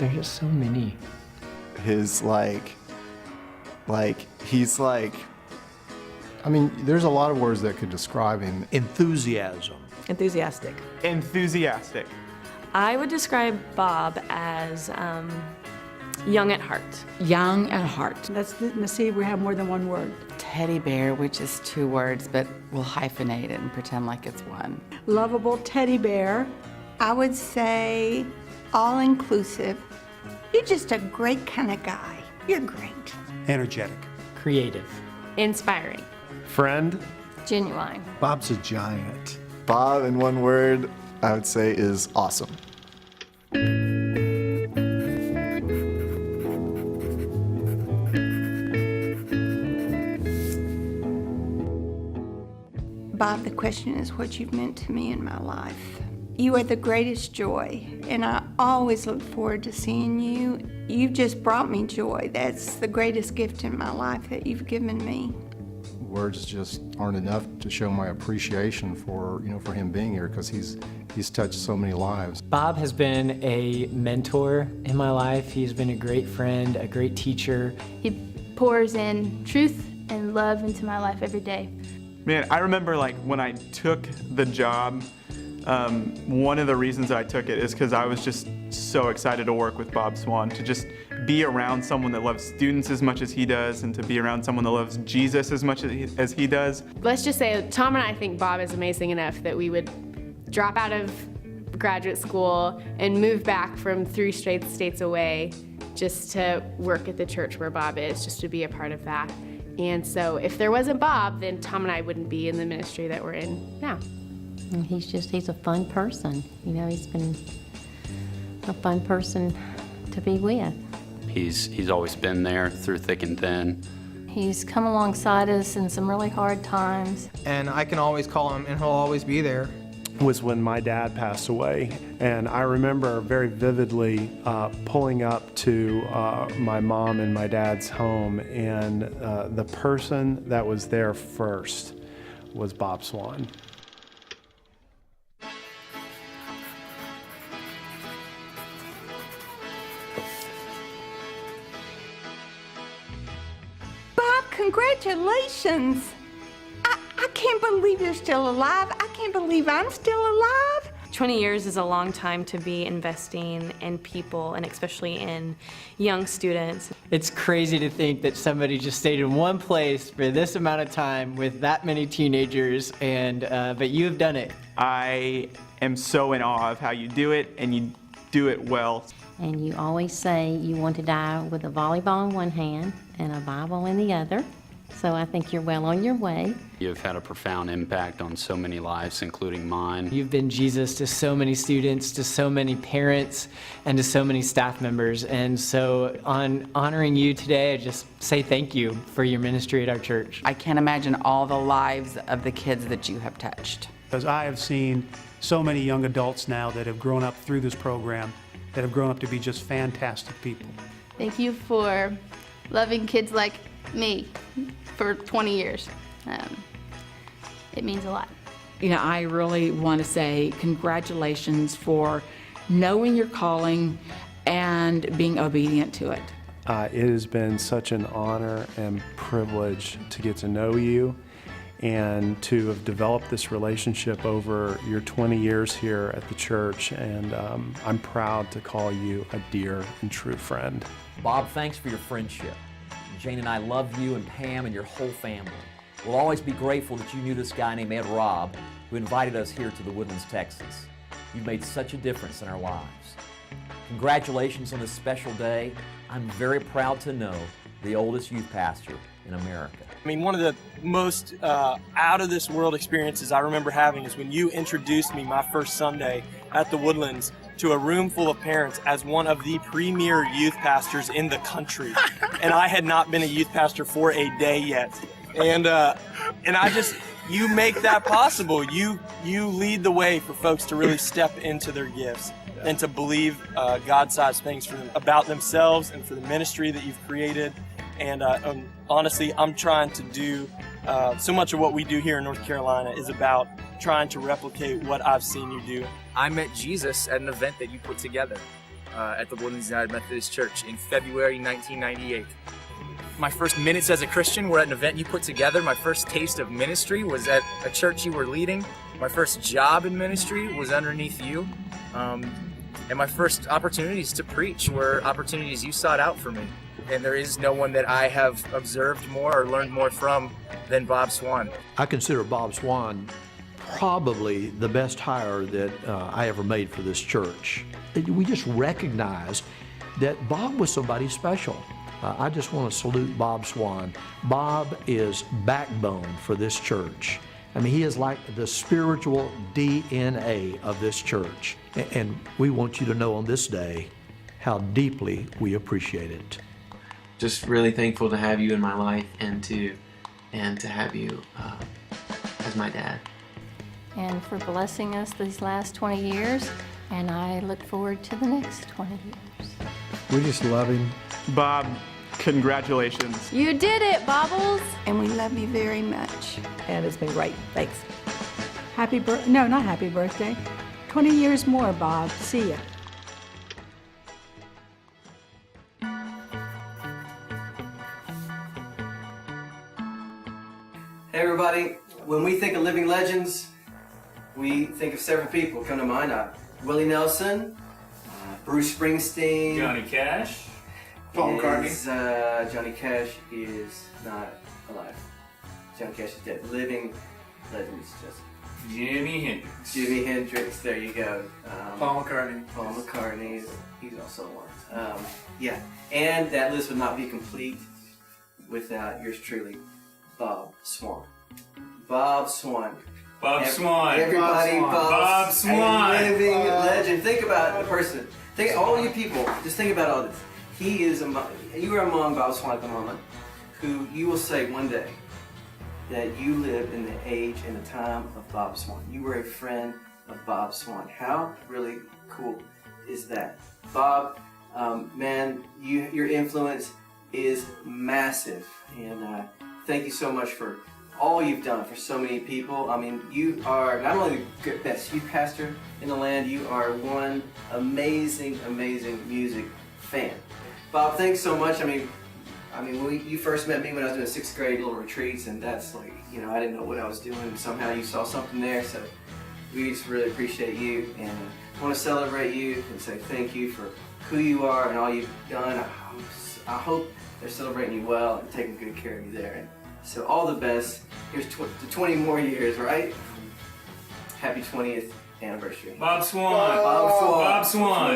There's just so many. His he's like, I mean, there's a lot of words that could describe him. Enthusiasm. Enthusiastic. Enthusiastic. I would describe Bob as young at heart. Young at heart. Let's see if we have more than one word. Teddy bear, which is 2 words, but we'll hyphenate it and pretend like it's one. Lovable teddy bear. I would say all-inclusive. You're just a great kind of guy. You're great. Energetic. Creative. Inspiring. friend. Genuine. Bob's a giant. Bob, in one word, I would say is awesome. Bob, the question is what you've meant to me in my life. You are the greatest joy, and I always look forward to seeing you. You've just brought me joy. That's the greatest gift in my life that you've given me. Words just aren't enough to show my appreciation for, for him being here, because he's touched so many lives. Bob has been a mentor in my life. He's been a great friend, a great teacher. He pours in truth and love into my life every day. Man, I remember when I took the job, one of the reasons I took it is because I was just so excited to work with Bob Swan, to just be around someone that loves students as much as he does, and to be around someone that loves Jesus as much as he does. Let's just say Tom and I think Bob is amazing enough that we would drop out of graduate school and move back from 3 states away just to work at the church where Bob is, just to be a part of that. And so if there wasn't Bob, then Tom and I wouldn't be in the ministry that we're in now. And he's a fun person. He's been a fun person to be with. He's always been there through thick and thin. He's come alongside us in some really hard times. And I can always call him, and he'll always be there. Was when my dad passed away, and I remember very vividly pulling up to my mom and my dad's home, and the person that was there first was Bob Swan. Bob, congratulations! I can't believe you're still alive. I can't believe I'm still alive. 20 years is a long time to be investing in people, and especially in young students. It's crazy to think that somebody just stayed in one place for this amount of time with that many teenagers, and but you have done it. I am so in awe of how you do it, and you do it well. And you always say you want to die with a volleyball in one hand and a Bible in the other. So I think you're well on your way. You've had a profound impact on so many lives, including mine. You've been Jesus to so many students, to so many parents, and to so many staff members. And so on honoring you today, I just say thank you for your ministry at our church. I can't imagine all the lives of the kids that you have touched. Because I have seen so many young adults now that have grown up through this program, that have grown up to be just fantastic people. Thank you for loving kids like me for 20 years. It means a lot. I really want to say congratulations for knowing your calling and being obedient to it. It has been such an honor and privilege to get to know you and to have developed this relationship over your 20 years here at the church, and I'm proud to call you a dear and true friend. Bob, thanks for your friendship. Jane and I love you and Pam and your whole family. We'll always be grateful that you knew this guy named Ed Robb, who invited us here to the Woodlands, Texas. You've made such a difference in our lives. Congratulations on this special day. I'm very proud to know the oldest youth pastor in America. One of the most out-of-this-world experiences I remember having is when you introduced me my first Sunday at the Woodlands to a room full of parents as one of the premier youth pastors in the country. And I had not been a youth pastor for a day yet. And you make that possible. You lead the way for folks to really step into their gifts and to believe God-sized things for them, about themselves and for the ministry that you've created. And honestly, I'm trying to do so much of what we do here in North Carolina is about trying to replicate what I've seen you do. I met Jesus at an event that you put together. at the Woodlands United Methodist Church in February 1998. My first minutes as a Christian were at an event you put together. My first taste of ministry was at a church you were leading. My first job in ministry was underneath you. And my first opportunities to preach were opportunities you sought out for me. And there is no one that I have observed more or learned more from than Bob Swan. I consider Bob Swan probably the best hire that I ever made for this church. We just recognized that Bob was somebody special. I just want to salute Bob Swan. Bob is backbone for this church. I mean, he is like the spiritual DNA of this church. And we want you to know on this day how deeply we appreciate it. Just really thankful to have you in my life and to have you as my dad. And for blessing us these last 20 years, and I look forward to the next 20 years. We just love him. Bob, congratulations. You did it, Bobbles. And we love you very much. And it's been great. Thanks. No, not happy birthday. 20 years more, Bob. See ya. Hey everybody, when we think of living legends, we think of several people come to mind. Willie Nelson, Bruce Springsteen, Johnny Cash, Paul McCartney. Johnny Cash is not alive. Johnny Cash is dead. Living legends, just Jimi Hendrix. Jimi Hendrix. There you go. Paul McCartney. Paul McCartney. He's also one. Yeah, and that list would not be complete without yours truly, Bob Swan. Bob Swan. Bob Swan. Everybody, Bob Swan. A living legend. Think about the person. Think all you people. Just think about all this. He is you are among Bob Swan at the moment, who you will say one day that you lived in the age and the time of Bob Swan. You were a friend of Bob Swan. How really cool is that, Bob? Man, your influence is massive, and thank you so much for all you've done for so many people. I mean, you are not only the best youth pastor in the land, you are one amazing, amazing music fan. Bob, thanks so much. I mean, you first met me when I was doing 6th grade little retreats, and that's like, I didn't know what I was doing, and somehow you saw something there, so we just really appreciate you, and I want to celebrate you and say thank you for who you are and all you've done. I hope they're celebrating you well and taking good care of you there. And so all the best. Here's to 20 more years, right? Happy 20th anniversary. Bob Swan. Bob Swan. Bob Swan.